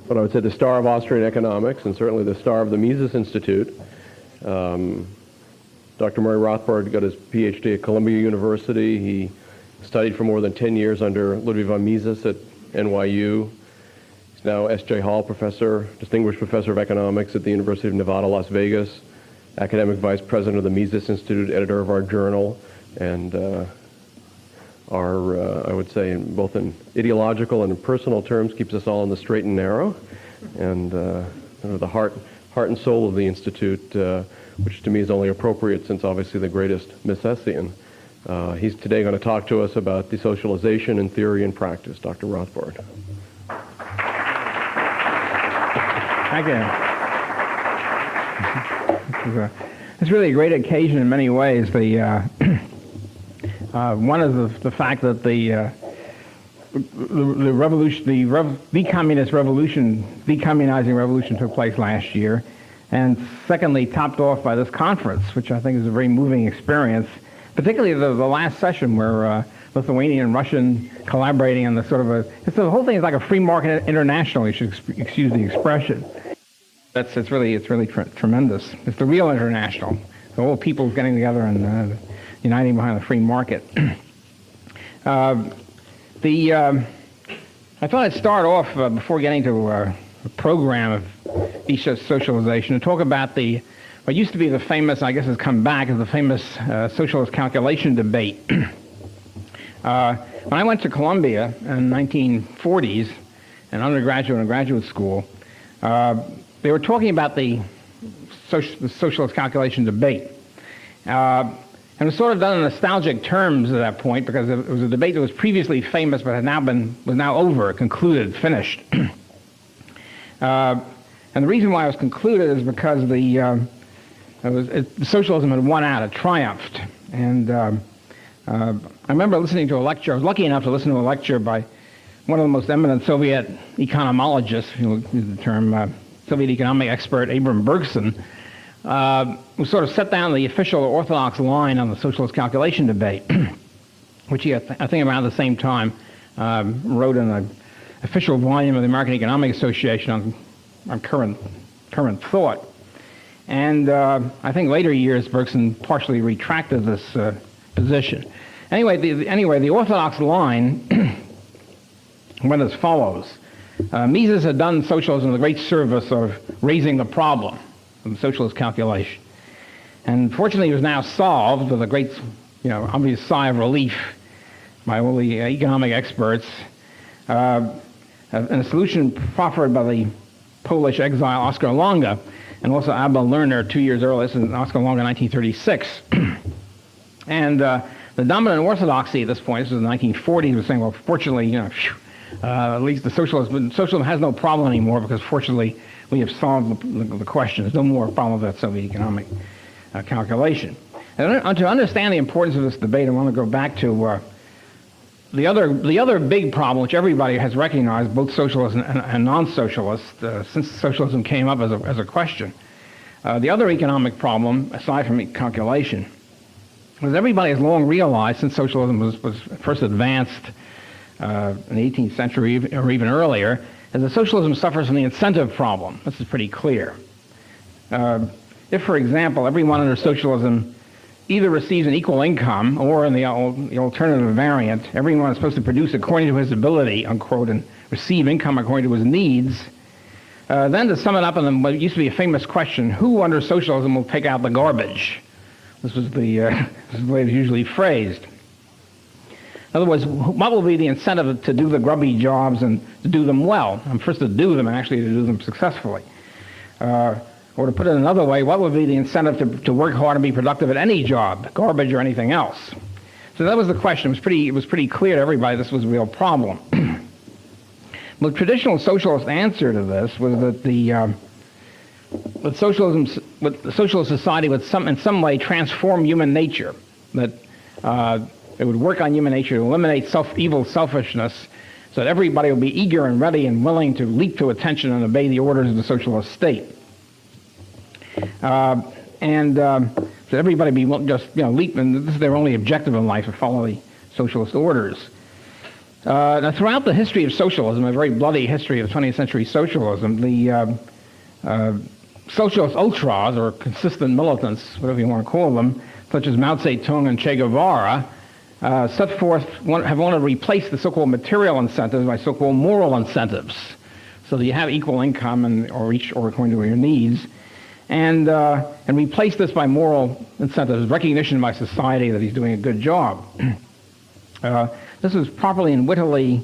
what I would say the star of Austrian economics, and certainly the star of the Mises Institute. Dr. Murray Rothbard got his PhD at Columbia University. He studied for more than 10 years under Ludwig von Mises at NYU. He's now S.J. Hall Professor, Distinguished Professor of Economics at the University of Nevada, Las Vegas, Academic Vice President of the Mises Institute, editor of our journal, and I would say, both in ideological and in personal terms, keeps us all on the straight and narrow, and the heart and soul of the Institute, which to me is only appropriate since obviously the greatest Misesian. He's today going to talk to us about de-socialization in theory and practice. Dr. Rothbard. Thank you. It's really a great occasion in many ways. One is the fact that the decommunizing revolution took place last year, and secondly, topped off by this conference, which I think is a very moving experience, particularly the last session where Lithuanian and Russian collaborating on the the whole thing is like a free market international, you should excuse the expression. It's really tremendous. It's the real international. The whole people getting together and uniting behind the free market. I thought I'd start off before getting to a program of de-socialization to talk about what used to be the famous, I guess has come back, as the famous socialist calculation debate. When I went to Columbia in the 1940s, in undergraduate and graduate school, they were talking about the socialist calculation debate. And it was sort of done in nostalgic terms at that point because it was a debate that was previously famous but was now over, concluded, finished. And the reason why it was concluded is because socialism had won out, it triumphed. And I remember listening to a lecture. I was lucky enough to listen to a lecture by one of the most eminent Soviet economologists, if you use the term, Soviet economic expert Abram Bergson, who sort of set down the official Orthodox line on the socialist calculation debate, which he, I think around the same time, wrote in an official volume of the American Economic Association on current thought. And I think later years Bergson partially retracted this position. Anyway, the Orthodox line went as follows. Mises had done socialism the great service of raising the problem of the socialist calculation. And fortunately it was now solved with a great, obvious sigh of relief by all the economic experts, and a solution proffered by the Polish exile Oskar Longa, and also Abel Lerner 2 years earlier. This is Oskar Longa, 1936. And the dominant orthodoxy at this point, this was the 1940s, was saying, well, fortunately, at least socialism has no problem anymore because fortunately we have solved the question. There's no more problem with that Soviet economic calculation. And to understand the importance of this debate, I want to go back to the other big problem, which everybody has recognized, both socialists and non-socialists, since socialism came up as a question. The other economic problem, aside from calculation, was everybody has long realized, since socialism was first advanced in the 18th century or even earlier, is that socialism suffers from the incentive problem. This is pretty clear. If, for example, everyone under socialism either receives an equal income or, in the alternative variant, everyone is supposed to produce according to his ability, unquote, and receive income according to his needs, then to sum it up in what used to be a famous question, who under socialism will take out the garbage? This was the way it was usually phrased. In other words, what will be the incentive to do the grubby jobs and to do them well? And first to do them and actually to do them successfully. Or to put it another way, what would be the incentive to work hard and be productive at any job, garbage or anything else? So that was the question. It was pretty clear to everybody this was a real problem. The traditional socialist answer to this was that the socialist society would in some way transform human nature, that it would work on human nature to eliminate evil selfishness so that everybody would be eager and ready and willing to leap to attention and obey the orders of the socialist state. So everybody be just leap, and this is their only objective in life, to follow the socialist orders. Now, throughout the history of socialism, a very bloody history of 20th century socialism, the socialist ultras, or consistent militants, whatever you want to call them, such as Mao Zedong and Che Guevara, have wanted to replace the so-called material incentives by so-called moral incentives, so that you have equal income or according to your needs, and replace this by moral incentives, recognition by society that he's doing a good job. This was properly and wittily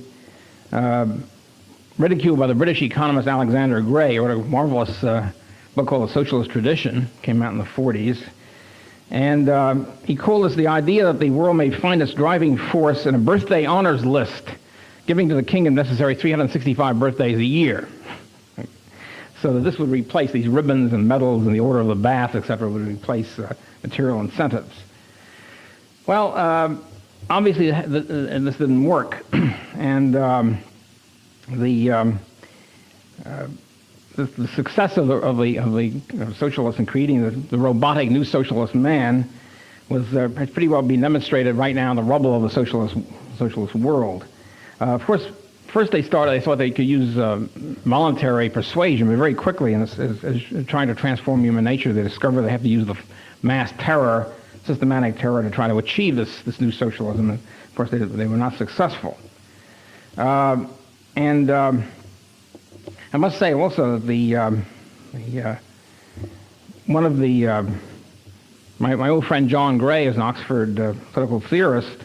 ridiculed by the British economist Alexander Gray, who wrote a marvelous book called The Socialist Tradition, came out in the 40s. And he called this the idea that the world may find its driving force in a birthday honors list, giving to the kingdom necessary 365 birthdays a year. So that this would replace these ribbons and medals and the order of the bath, etc., would replace material incentives. Well, obviously, and this didn't work, and the success of the socialists in creating the robotic new socialist man was pretty well being demonstrated right now in the rubble of the socialist world. Of course, first they thought they could use voluntary persuasion, but very quickly, as trying to transform human nature, they discovered they have to use the mass terror, systematic terror, to try to achieve this new socialism. And of course, they were not successful. I must say also that my old friend John Gray, is an Oxford political theorist,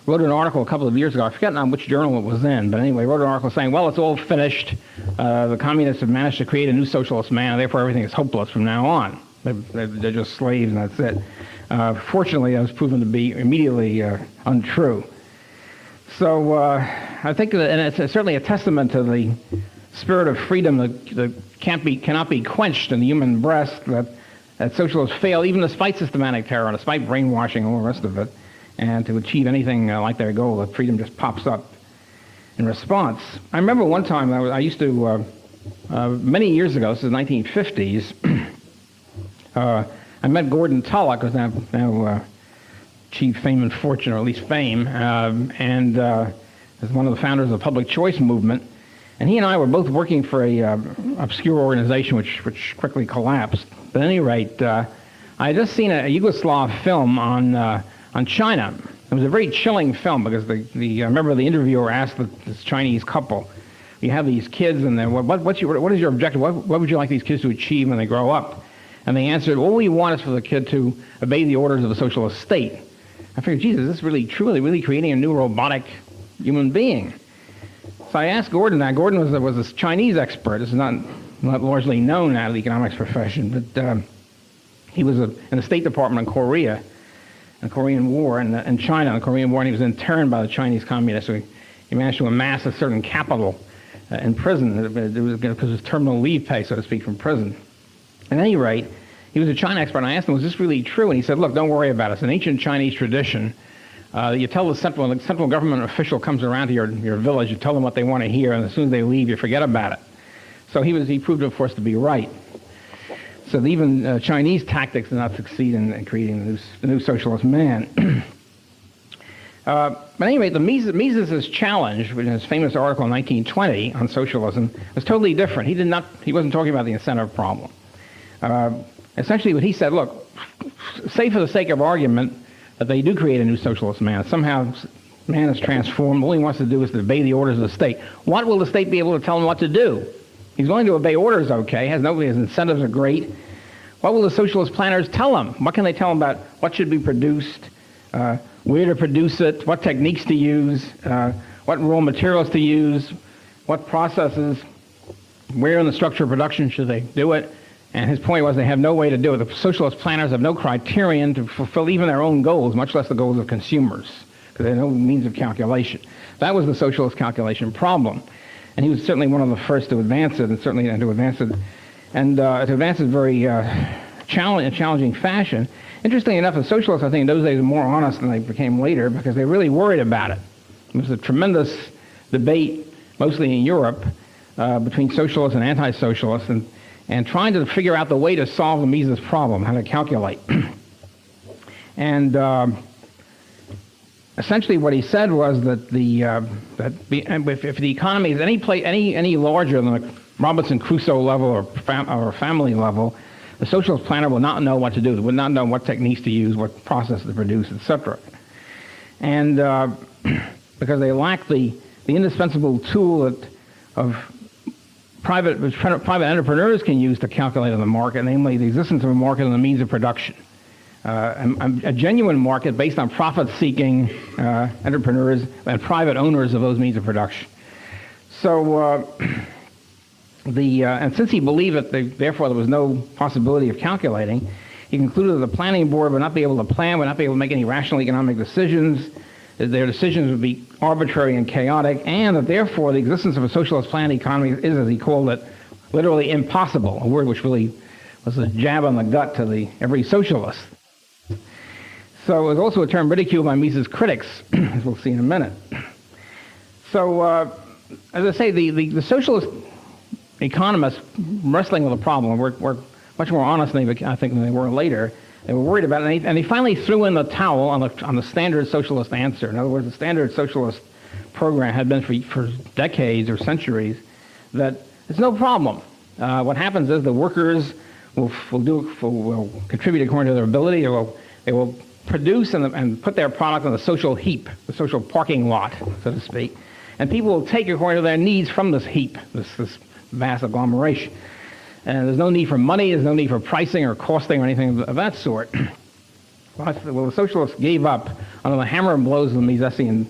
wrote an article a couple of years ago. I forget now which journal it was in, but anyway, wrote an article saying, well, it's all finished. The communists have managed to create a new socialist man, and therefore everything is hopeless from now on. They're just slaves, and that's it. Fortunately, that was proven to be immediately untrue. So I think that, and it's certainly a testament to the spirit of freedom that cannot be quenched in the human breast, that socialists fail, even despite systematic terror, and despite brainwashing and all the rest of it, and to achieve anything like their goal, that freedom just pops up in response. I remember one time I used to, many years ago, this is the 1950s, I met Gordon Tullock, who's now achieved fame and fortune, or at least fame, and is one of the founders of the public choice movement. And he and I were both working for a obscure organization which quickly collapsed. But at any rate, I had just seen a Yugoslav film on China. It was a very chilling film because I remember the interviewer asked this Chinese couple, "You have these kids, and then what is your objective? What would you like these kids to achieve when they grow up?" And they answered, "All we want is for the kid to obey the orders of the socialist state." I figured, Jesus, is this really true? Are they really creating a new robotic human being? So I asked Gordon that. Gordon was a Chinese expert. This is not largely known out of the economics profession, but he was in the State Department in Korea, in the Korean War, and China, in the Korean War, and he was interned by the Chinese communists. So he managed to amass a certain capital in prison. It was because of his terminal leave pay, so to speak, from prison. At any rate, he was a China expert, and I asked him, was this really true? And he said, look, don't worry about it. It's an ancient Chinese tradition. You tell the central government official comes around to your village, you tell them what they want to hear, and as soon as they leave, you forget about it. So he proved, of course, to be right. So even Chinese tactics did not succeed in creating the new socialist man. But anyway, the Mises' challenge, which is his famous article in 1920 on socialism, was totally different. He wasn't talking about the incentive problem. Essentially, what he said, look, say for the sake of argument that they do create a new socialist man. Somehow, man is transformed. All he wants to do is to obey the orders of the state. What will the state be able to tell him what to do? He's willing to obey orders, okay. His incentives are great. What will the socialist planners tell him? What can they tell him about what should be produced, where to produce it, what techniques to use, what raw materials to use, what processes, where in the structure of production should they do it? And his point was they have no way to do it. The socialist planners have no criterion to fulfill even their own goals, much less the goals of consumers, because they have no means of calculation. That was the socialist calculation problem. And he was certainly one of the first to advance it, and certainly to advance it, very challenging fashion. Interestingly enough, the socialists, I think, in those days were more honest than they became later, because they really worried about it. There was a tremendous debate, mostly in Europe, between socialists and anti-socialists, and trying to figure out the way to solve the Mises problem, how to calculate. And essentially what he said was that if the economy is any larger than a Robinson Crusoe level or family level, the socialist planner will not know what to do. They will not know what techniques to use, what process to produce, etc. And because they lack the indispensable tool of private entrepreneurs can use to calculate on the market, namely the existence of a market and the means of production. A genuine market based on profit-seeking entrepreneurs and private owners of those means of production. So, and since he believed that therefore there was no possibility of calculating, he concluded that the planning board would not be able to plan, would not be able to make any rational economic decisions, that their decisions would be arbitrary and chaotic, and that therefore the existence of a socialist planned economy is, as he called it, literally impossible, a word which really was a jab on the gut to every socialist. So it was also a term ridiculed by Mises' critics, as we'll see in a minute. So, as I say, the socialist economists wrestling with the problem were much more honest than I think than they were later. They were worried about it, and they finally threw in the towel on the standard socialist answer. In other words, the standard socialist program had been for decades or centuries that it's no problem. What happens is the workers will contribute according to their ability. They will produce and put their product on the social heap, the social parking lot, so to speak, and people will take according to their needs from this heap, this vast agglomeration. And there's no need for money, there's no need for pricing or costing or anything of that sort. Well, the socialists gave up, under the hammer and blows of the Misesian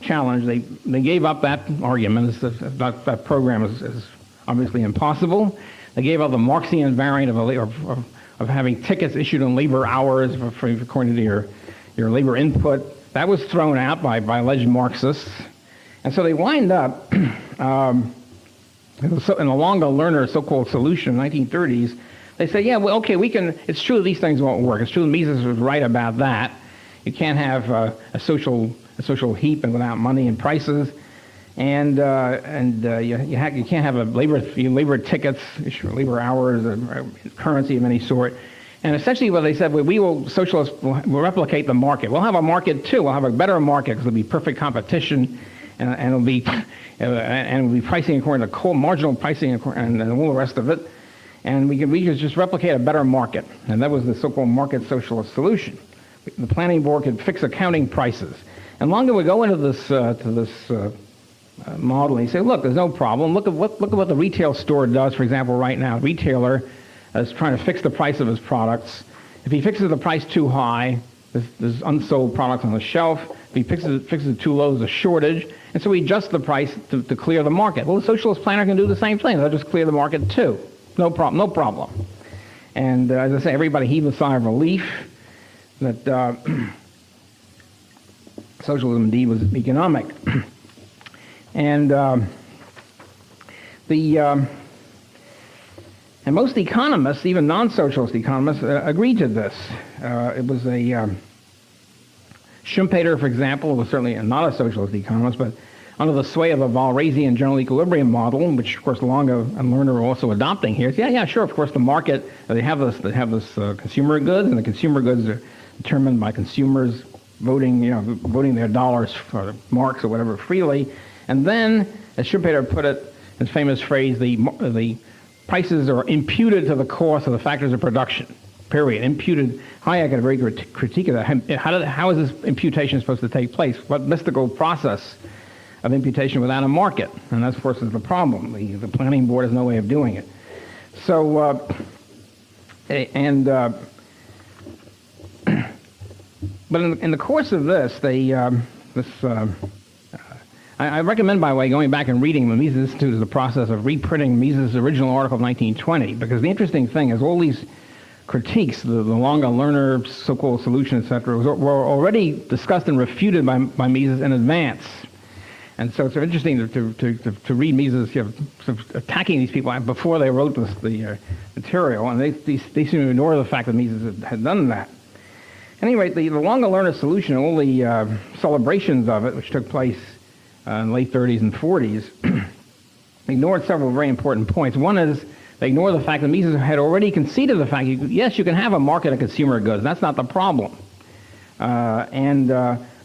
challenge, they gave up that argument. That program is obviously impossible. They gave up the Marxian variant of having tickets issued on labor hours according to your labor input. That was thrown out by alleged Marxists. And so they wind up, in the Longer Lerner so-called solution in the 1930s, they say, yeah, well, okay, it's true these things won't work. It's true Mises was right about that. You can't have a social heap and without money and prices. And you can't have labor tickets, labor hours, or currency of any sort. And essentially what they said, socialists will replicate the market. We'll have a market too. We'll have a better market because there'll be perfect competition, and it'll be pricing according to marginal pricing and all the rest of it. And we could just replicate a better market. And that was the so-called market socialist solution. The planning board could fix accounting prices. And Longer would go into this model and he'd say, look, there's no problem. Look at what the retail store does, for example, right now. A retailer is trying to fix the price of his products. If he fixes the price too high, there's unsold products on the shelf. If he fixes it too low, there's a shortage. And so he adjusts the price to clear the market. Well, the socialist planner can do the same thing. They'll just clear the market too. No problem. And as I say, everybody heaved a sigh of relief that socialism indeed was economic. And and most economists, even non-socialist economists, agreed to this. It was Schumpeter, for example, was certainly not a socialist economist, but under the sway of a Walrasian general equilibrium model, which of course Longer and Lerner are also adopting here. Yeah, sure. Of course, the market they have this consumer goods, and the consumer goods are determined by consumers voting their dollars for marks or whatever freely, and then, as Schumpeter put it, his famous phrase, the prices are imputed to the cost of the factors of production. Period. Imputed. Hayek had a very good critique of that. How is this imputation supposed to take place? What mystical process of imputation without a market? And that, of course, is the problem. The planning board has no way of doing it. So, but in the course of this, I recommend, by the way, going back and reading the Mises Institute is the process of reprinting Mises' original article of 1920, because the interesting thing is all these critiques, the Longer Lerner so-called solution, etc., were already discussed and refuted by Mises in advance. And so it's interesting to read Mises sort of attacking these people before they wrote the material, and they seem to ignore the fact that Mises had done that. Anyway, the Longer Lerner solution, all the celebrations of it, which took place in the late 30s and 40s, ignored several very important points. One is they ignore the fact that Mises had already conceded the fact, yes, you can have a market of consumer goods. That's not the problem.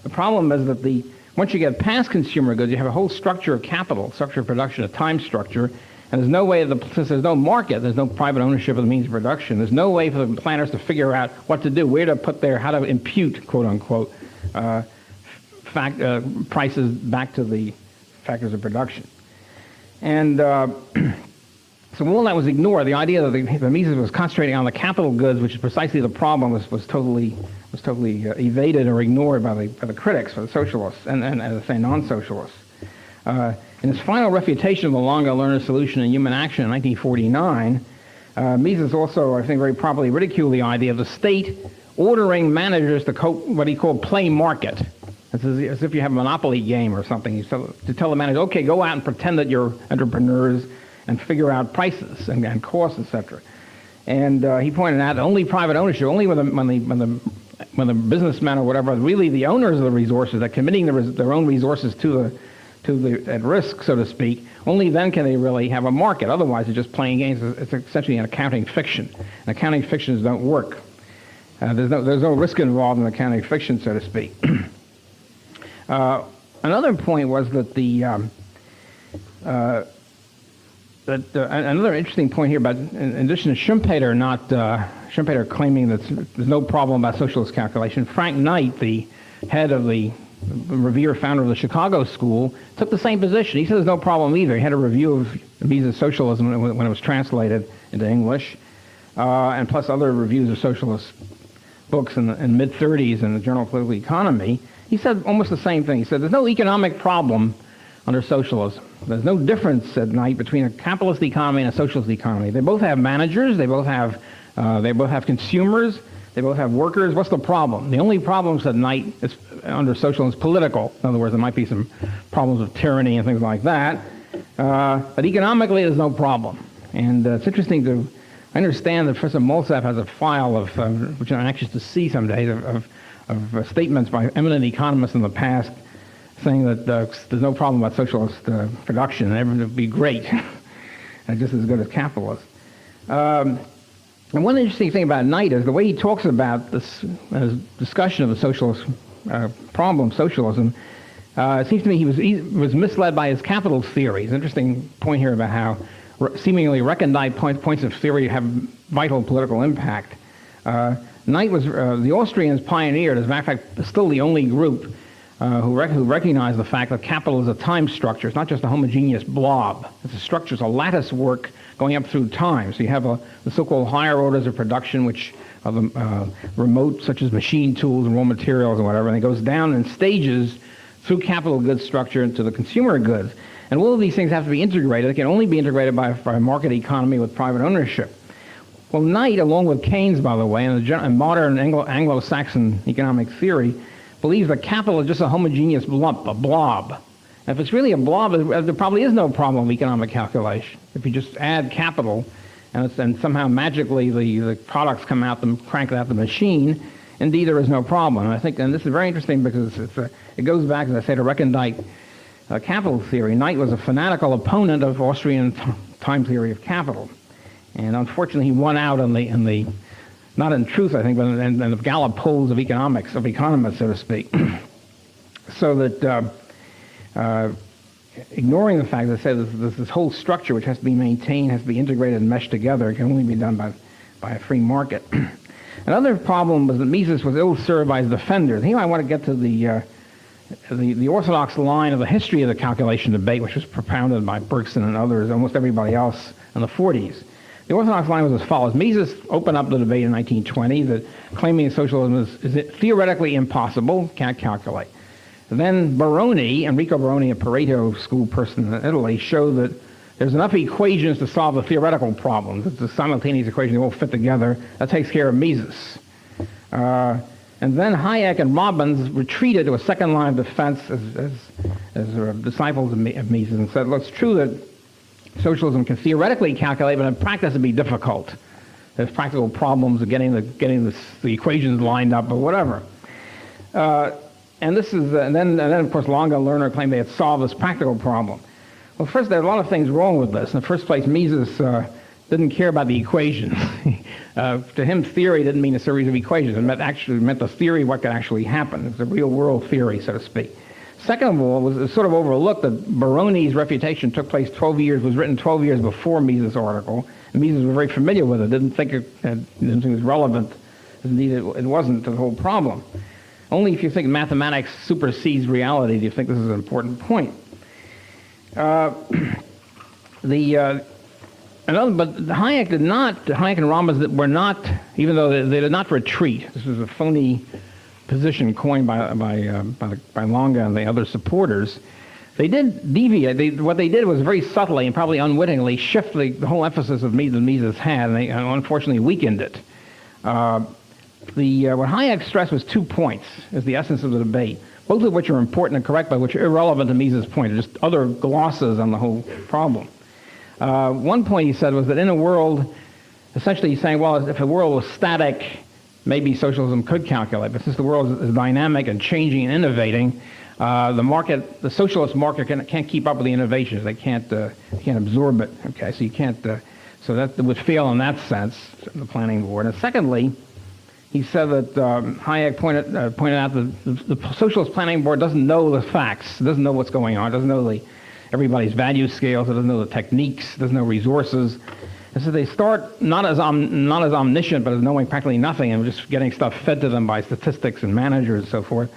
The problem is that once you get past consumer goods, you have a whole structure of capital, structure of production, a time structure, and there's no way, since there's no market, there's no private ownership of the means of production, there's no way for the planners to figure out what to do, where to put how to impute, quote unquote, prices back to the factors of production. And so all that was ignored. The idea that the Mises was concentrating on the capital goods, which is precisely the problem, was totally evaded or ignored by the critics, by the socialists, and as I say, non-socialists. In his final refutation of the Longa-Lerner solution in Human Action in 1949, Mises also, I think, very properly ridiculed the idea of the state ordering managers to what he called play market. It's as if you have a monopoly game or something. To tell the manager, okay, go out and pretend that you're entrepreneurs and figure out prices and costs, etc. And he pointed out only private ownership, only when the businessmen or whatever, really the owners of the resources, are committing their own resources to the at risk, so to speak, only then can they really have a market. Otherwise, it's just playing games. It's essentially an accounting fiction. And accounting fictions don't work. There's no risk involved in accounting fiction, so to speak. Another point was that another interesting point here about, in addition to Schumpeter claiming that there's no problem about socialist calculation, Frank Knight, the head of the revered founder of the Chicago School, took the same position. He said there's no problem either. He had a review of Mises' Socialism when it was translated into English, and plus other reviews of socialist books in the mid-30s in the Journal of Political Economy. He said almost the same thing. He said there's no economic problem under socialism. There's no difference, said Knight, between a capitalist economy and a socialist economy. They both have managers. They both have consumers. They both have workers. What's the problem? The only problem, said Knight, is under socialism is political. In other words, there might be some problems of tyranny and things like that. But economically, there's no problem. And it's interesting I understand that Professor Molsap has a file of, which I'm anxious to see someday, of statements by eminent economists in the past saying that there's no problem about socialist production and everything would be great, and just as good as capitalists. And one interesting thing about Knight is the way he talks about this discussion of the socialist problem, socialism. It seems to me he was misled by his capital theory. It's an interesting point here about how seemingly recondite points of theory have vital political impact. Knight was the Austrians pioneered, as a matter of fact, still the only group who recognized the fact that capital is a time structure. It's not just a homogeneous blob. It's a structure, it's a lattice work going up through time. So you have the so-called higher orders of production, which are the remote, such as machine tools and raw materials and whatever, and it goes down in stages through capital goods structure into the consumer goods. And all of these things have to be integrated. They can only be integrated by a market economy with private ownership. Well, Knight, along with Keynes, by the way, and modern Anglo-Saxon economic theory, believes that capital is just a homogeneous lump, a blob. And if it's really a blob, there probably is no problem with economic calculation. If you just add capital and somehow magically the products come out, crank out the machine, indeed there is no problem. And I think, and this is very interesting because it goes back, as I say, to recondite capital theory. Knight was a fanatical opponent of Austrian time theory of capital. And unfortunately, he won out on the not in truth, I think, but in the Gallup polls of economists, so to speak. So that ignoring the fact that I said there's this whole structure which has to be maintained, has to be integrated and meshed together, it can only be done by a free market. Another problem was that Mises was ill-served by his defenders. Here I want to get to the orthodox line of the history of the calculation debate, which was propounded by Bergson and others, almost everybody else in the 40s. The orthodox line was as follows. Mises opened up the debate in 1920 that claiming socialism is theoretically impossible, can't calculate. And then Enrico Baroni, a Pareto school person in Italy, showed that there's enough equations to solve the theoretical problems. It's a simultaneous equation, they all fit together. That takes care of Mises. And then Hayek and Robbins retreated to a second line of defense as disciples of Mises and said, well, it's true that socialism can theoretically calculate, but in practice it'd be difficult. There's practical problems of getting the equations lined up or whatever. And then of course Longa-Lerner claimed they had solved this practical problem. Well, first there are a lot of things wrong with this. In the first place, Mises didn't care about the equations. To him, theory didn't mean a series of equations. It meant the theory of what could actually happen. It's a real-world theory, so to speak. Second of all, it was sort of overlooked that Baroni's refutation took place was written 12 years before Mises' article, and Mises was very familiar with it, didn't think it was relevant. Indeed, it wasn't to the whole problem. Only if you think mathematics supersedes reality do you think this is an important point. But Hayek and Rambas were not, even though they did not retreat. This was a phony position coined by Longa and the other supporters. They did deviate. What they did was very subtly and probably unwittingly shift the whole emphasis of Mises had, and they unfortunately weakened it. What Hayek stressed was 2 points as the essence of the debate, both of which are important and correct, but which are irrelevant to Mises' point. They're just other glosses on the whole problem. One point he said was that in a world, essentially he's saying, well, if the world was static, maybe socialism could calculate, but since the world is dynamic and changing and innovating, the socialist market can't keep up with the innovations. They can't absorb it. Okay, so you can't. So that would fail in that sense, the planning board. And secondly, he said that Hayek pointed out that the socialist planning board doesn't know the facts, it doesn't know what's going on, it doesn't know everybody's value scales, it doesn't know the techniques, it doesn't know resources. And so they start not as omniscient, but as knowing practically nothing and just getting stuff fed to them by statistics and managers and so forth.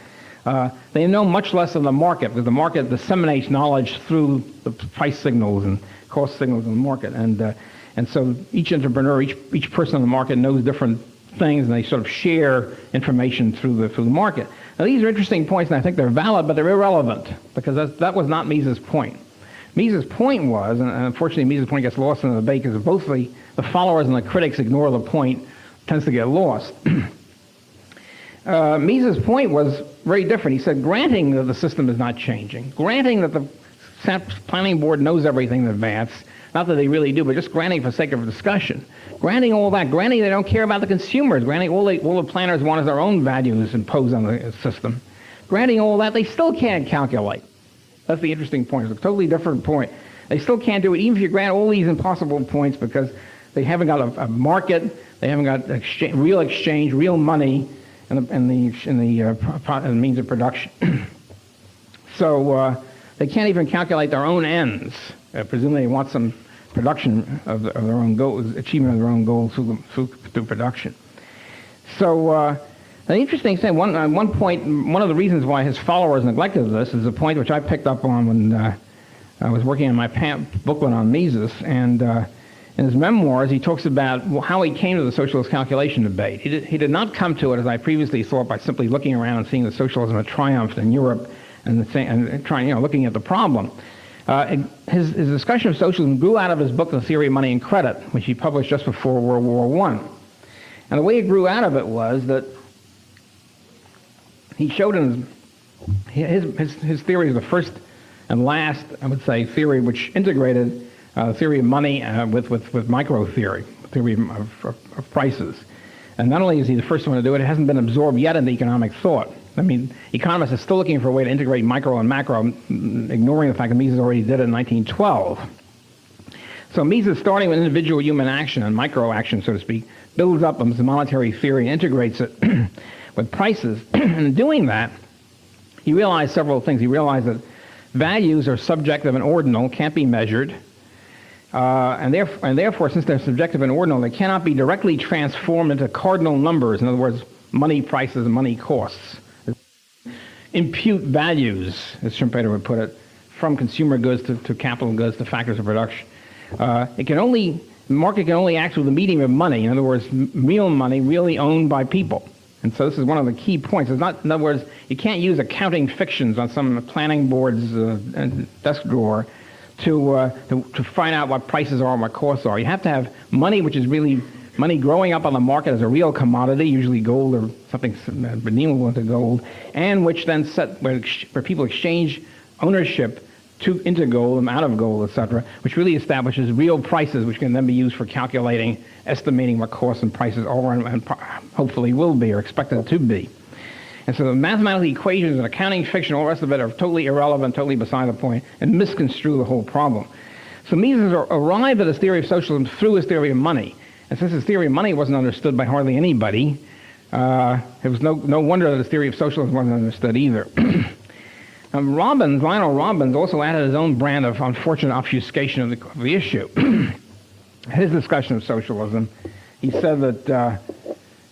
They know much less of the market, because the market disseminates knowledge through the price signals and cost signals in the market. And so each entrepreneur, each person in the market knows different things, and they sort of share information through the market. Now, these are interesting points, and I think they're valid, but they're irrelevant, because that was not Mises' point. Mises' point was, and unfortunately Mises' point gets lost in the debate because both the followers and the critics ignore the point, tends to get lost. Mises' point was very different. He said, granting that the system is not changing, granting that the planning board knows everything in advance, not that they really do, but just granting for the sake of discussion, granting all that, granting they don't care about the consumers, granting all the planners want is their own values imposed on the system, granting all that, they still can't calculate. That's the interesting point. It's a totally different point. They still can't do it, even if you grant all these impossible points, because they haven't got a market, they haven't got real exchange, real money, and the means of production. So they can't even calculate their own ends. Presumably they want some production of their own goals, achievement of their own goals through production. So the interesting thing, at one point, one of the reasons why his followers neglected this is a point which I picked up on when I was working on my booklet on Mises, and in his memoirs he talks about how he came to the socialist calculation debate. He did not come to it, as I previously thought, by simply looking around and seeing that socialism had triumphed in Europe and trying, looking at the problem. His discussion of socialism grew out of his book, The Theory of Money and Credit, which he published just before World War I. And the way it grew out of it was that he showed in his theory is the first and last, I would say, theory which integrated theory of money with micro theory of prices. And not only is he the first one to do it, it hasn't been absorbed yet into economic thought. I mean, economists are still looking for a way to integrate micro and macro, ignoring the fact that Mises already did it in 1912. So Mises, starting with individual human action and micro action, so to speak, builds up a monetary theory and integrates it with prices. And in doing that, he realized several things. He realized that values are subjective and ordinal, can't be measured, and therefore, since they're subjective and ordinal, they cannot be directly transformed into cardinal numbers. In other words, money prices and money costs. Impute values, as Schumpeter would put it, from consumer goods to capital goods to factors of production. The market can only act with the medium of money. In other words, real money really owned by people. And so this is one of the key points. It's not, in other words, you can't use accounting fictions on some planning board's desk drawer to find out what prices are and what costs are. You have to have money which is really money growing up on the market as a real commodity, usually gold or something redeemable into gold, and which then where people exchange ownership into gold and out of gold, etc., which really establishes real prices, which can then be used for calculating, estimating what costs and prices are and hopefully will be or expected to be. And so the mathematical equations and accounting fiction, all the rest of it are totally irrelevant, totally beside the point, and misconstrue the whole problem. So Mises arrived at his theory of socialism through his theory of money. And since his theory of money wasn't understood by hardly anybody, it was no wonder that his theory of socialism wasn't understood either. Lionel Robbins also added his own brand of unfortunate obfuscation of the issue. His discussion of socialism, he said that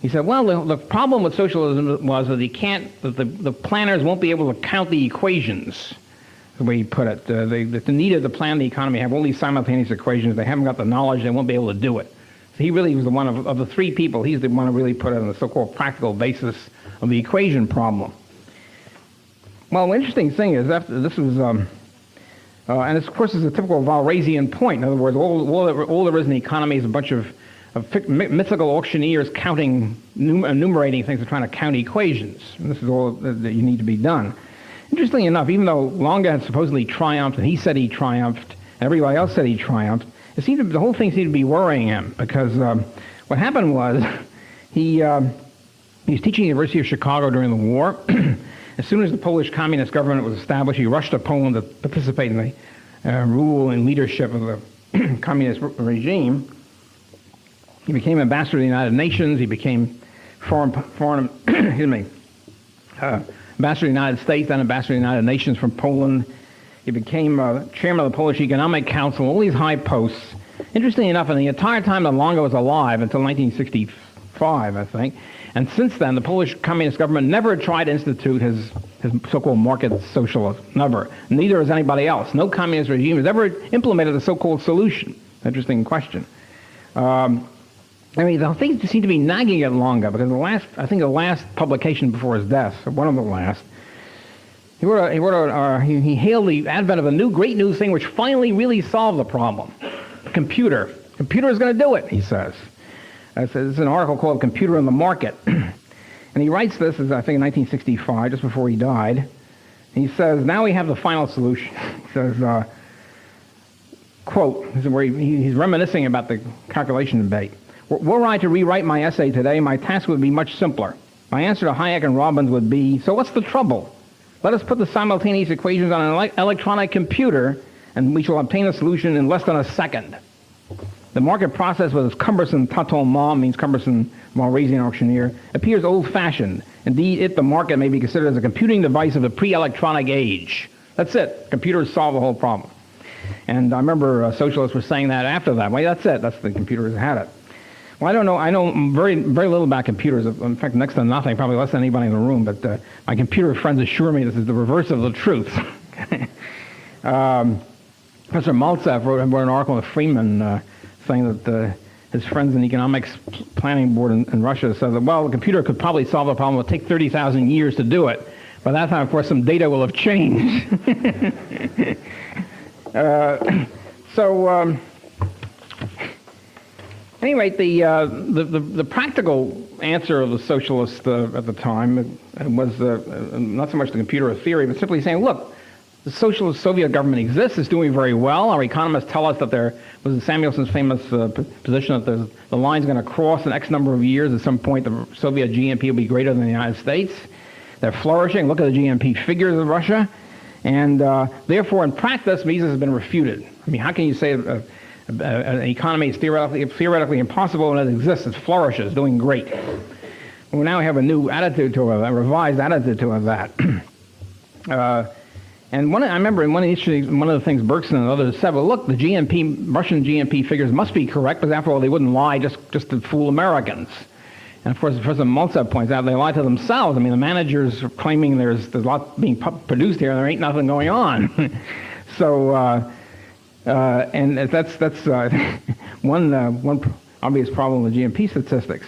the problem with socialism was that the planners won't be able to count the equations, the way he put it. The need to plan the economy have all these simultaneous equations. They haven't got the knowledge. They won't be able to do it. So he really was the one of the three people. He's the one who really put it on the so-called practical basis of the equation problem. Well, the interesting thing is after this was, and this, of course, is a typical Walrasian point. In other words, all there is in the economy is a bunch of mythical auctioneers counting, enumerating things and trying to count equations. And this is all that you need to be done. Interestingly enough, even though Lange had supposedly triumphed, and he said he triumphed, and everybody else said he triumphed, the whole thing seemed to be worrying him, because what happened was he was teaching at the University of Chicago during the war. As soon as the Polish communist government was established, he rushed to Poland to participate in the rule and leadership of the communist regime. He became ambassador to the United Nations. He became ambassador to the United States, then ambassador to the United Nations from Poland. He became chairman of the Polish Economic Council, all these high posts. Interestingly enough, in the entire time that Lange was alive, until 1965, I think, and since then, the Polish communist government never tried to institute his so-called market socialism. Never. Neither has anybody else. No communist regime has ever implemented a so-called solution. Interesting question. The things seem to be nagging at Lange, because the last publication before his death, one of the last, he hailed the advent of a great new thing which finally really solved the problem. The computer. Computer is going to do it, he says. It's an article called Computer in the Market. And he writes this, I think, in 1965, just before he died. And he says, now we have the final solution. He says, quote, this is where he's reminiscing about the calculation debate. Were I to rewrite my essay today, my task would be much simpler. My answer to Hayek and Robbins would be, so what's the trouble? Let us put the simultaneous equations on an electronic computer, and we shall obtain a solution in less than a second. The market process with its cumbersome tâtonnement, means cumbersome Walrasian auctioneer, appears old-fashioned. Indeed, the market, may be considered as a computing device of the pre-electronic age. That's it. Computers solve the whole problem. And I remember socialists were saying that after that. Well, that's it. That's the computers had it. Well, I don't know. I know very, very little about computers. In fact, next to nothing, probably less than anybody in the room. But my computer friends assure me this is the reverse of the truth. Professor Maltsev wrote an article with Freeman saying that his friends in the economics planning board in Russia said that, well, the computer could probably solve the problem. It would take 30,000 years to do it. By that time, of course, some data will have changed. Anyway, the practical answer of the socialists at the time was not so much the computer theory, but simply saying, look, the socialist Soviet government exists, it's doing very well. Our economists tell us that there was Samuelson's famous position that the line's going to cross in X number of years. At some point, the Soviet GNP will be greater than the United States. They're flourishing. Look at the GNP figures of Russia. And therefore, in practice, Mises has been refuted. I mean, how can you say an economy is theoretically impossible when it exists? It flourishes, doing great. Well, now we have a new attitude to it, a revised attitude to that. And I remember in one of the things Bergson and others said, well, look, the Russian GNP figures must be correct, because after all, they wouldn't lie just to fool Americans. And of course, Professor Maltsev points out they lie to themselves. I mean, the managers are claiming there's a lot being produced here, and there ain't nothing going on. So, and that's one obvious problem with GNP statistics.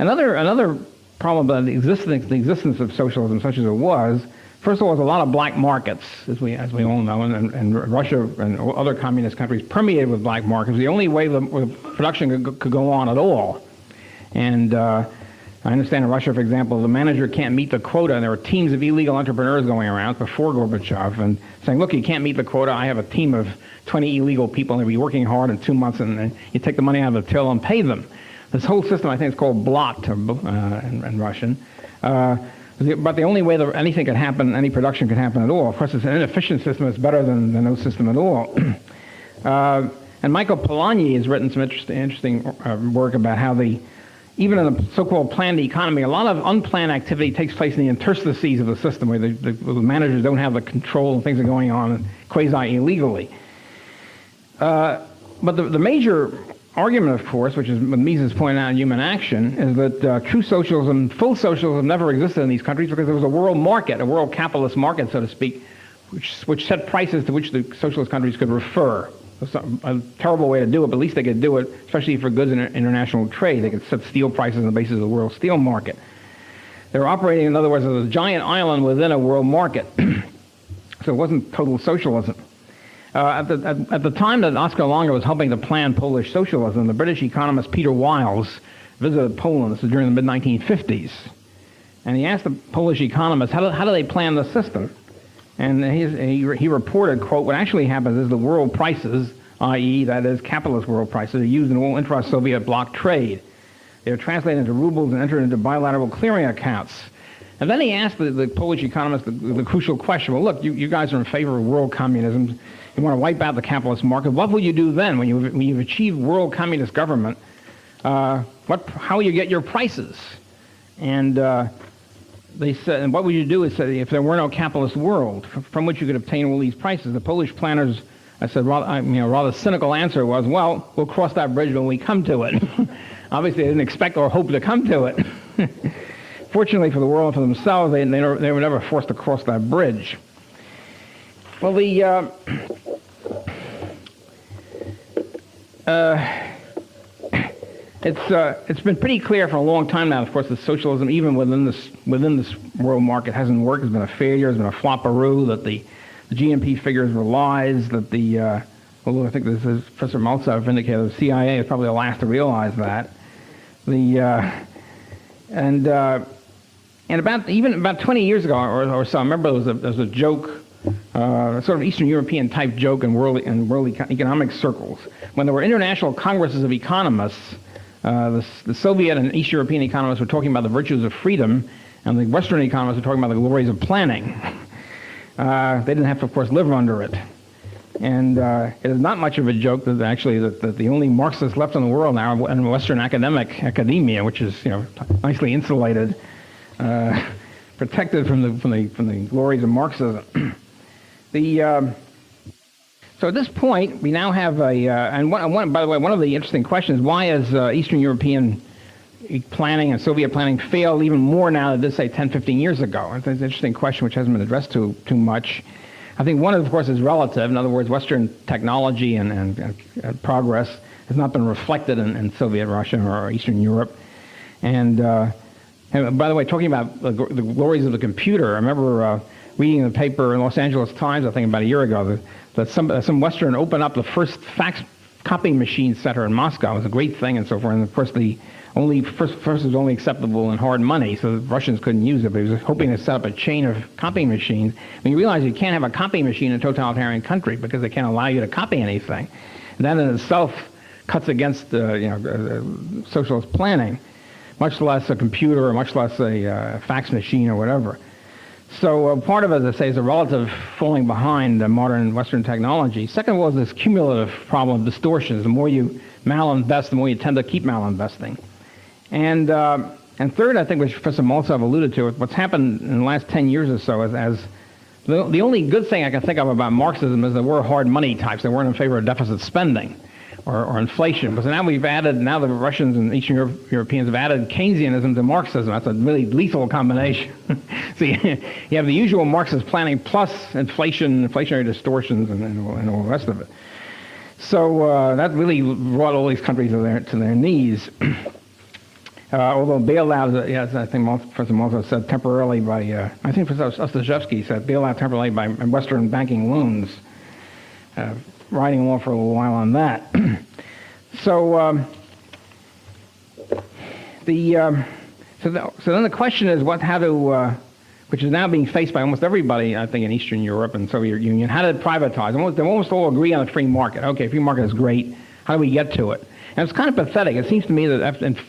Another problem about the existence of socialism, such as it was. First of all, there's a lot of black markets, as we all know, and Russia and other communist countries permeated with black markets. The only way the production could go on at all. And I understand in Russia, for example, the manager can't meet the quota, and there were teams of illegal entrepreneurs going around before Gorbachev and saying, look, you can't meet the quota. I have a team of 20 illegal people, and they'll be working hard in 2 months, and you take the money out of the till and pay them. This whole system, I think, is called blot in Russian. But the only way that anything could happen, any production could happen at all. Of course, it's an inefficient system. It's better than no system at all. And Michael Polanyi has written some interesting work about how even in the so-called planned economy, a lot of unplanned activity takes place in the interstices of the system, where the managers don't have the control and things are going on quasi-illegally. But the major argument, of course, which is what Mises pointed out in Human Action, is that true socialism, full socialism, never existed in these countries because there was a world market, a world capitalist market, so to speak, which set prices to which the socialist countries could refer. It was a terrible way to do it, but at least they could do it, especially for goods in international trade. They could set steel prices on the basis of the world steel market. They were operating, in other words, as a giant island within a world market. So it wasn't total socialism. At the time that Oskar Lange was helping to plan Polish socialism, the British economist Peter Wiles visited Poland. This was during the mid-1950s. And he asked the Polish economists, how do they plan the system? And he reported, quote, what actually happens is the world prices, i.e., that is, capitalist world prices, are used in all intra-Soviet bloc trade. They are translated into rubles and entered into bilateral clearing accounts. And then he asked the Polish economists the crucial question, well, look, you guys are in favor of world communism. You want to wipe out the capitalist market. What will you do then when you've achieved world communist government? How will you get your prices? And they said, and what would you do is say, if there were no capitalist world from which you could obtain all these prices? The Polish planners, I said, rather cynical answer was, well, we'll cross that bridge when we come to it. Obviously, they didn't expect or hope to come to it. Fortunately for the world and for themselves, they were never forced to cross that bridge. Well, it's been pretty clear for a long time now, of course, that socialism, even within this world market, hasn't worked. It's been a failure. It's been a flopperoo. That the GNP figures were lies. That although I think this is Professor Maltsev indicated, the CIA is probably the last to realize that. And about 20 years ago or so, I remember there was a joke. Sort of Eastern European type joke in world economic circles. When there were international congresses of economists, the Soviet and East European economists were talking about the virtues of freedom, and the Western economists were talking about the glories of planning. They didn't have to, of course, live under it. And it is not much of a joke that actually that the only Marxists left in the world now are in Western academia, which is nicely insulated, protected from the glories of Marxism. So at this point, we now have by the way, one of the interesting questions is why has Eastern European planning and Soviet planning failed even more now than, say, 10, 15 years ago? It's an interesting question which hasn't been addressed too much. I think one, of course, is relative. In other words, Western technology and progress has not been reflected in Soviet Russia or Eastern Europe. And by the way, talking about the glories of the computer, I remember reading in the paper in Los Angeles Times, I think about a year ago, that some Western opened up the first fax copying machine center in Moscow. It was a great thing and so forth. And of course, first was only acceptable in hard money, so the Russians couldn't use it. But he was hoping to set up a chain of copying machines. When you realize you can't have a copying machine in a totalitarian country because they can't allow you to copy anything, and that in itself cuts against socialist planning, much less a computer or much less a fax machine or whatever. So part of it, as I say, is a relative falling behind modern Western technology. Second of all is this cumulative problem of distortions. The more you malinvest, the more you tend to keep malinvesting. And third, I think, which Professor Maltsev alluded to, what's happened in the last 10 years or so is the only good thing I can think of about Marxism is there were hard money types. They weren't in favor of deficit spending or inflation. But now the Russians and Eastern Europeans have added Keynesianism to Marxism. That's a really lethal combination. So you have the usual Marxist planning plus inflationary distortions and all the rest of it. So that really brought all these countries to their knees. Although bailout, yes, I think Professor Maltsev said temporarily by, I think Professor Ostaszewski said bailout temporarily by Western banking loans. Riding along for a little while on that. So then the question is which is now being faced by almost everybody, I think, in Eastern Europe and Soviet Union, how to privatize. They almost all agree on the free market. Okay, free market is great. How do we get to it? And it's kind of pathetic. It seems to me that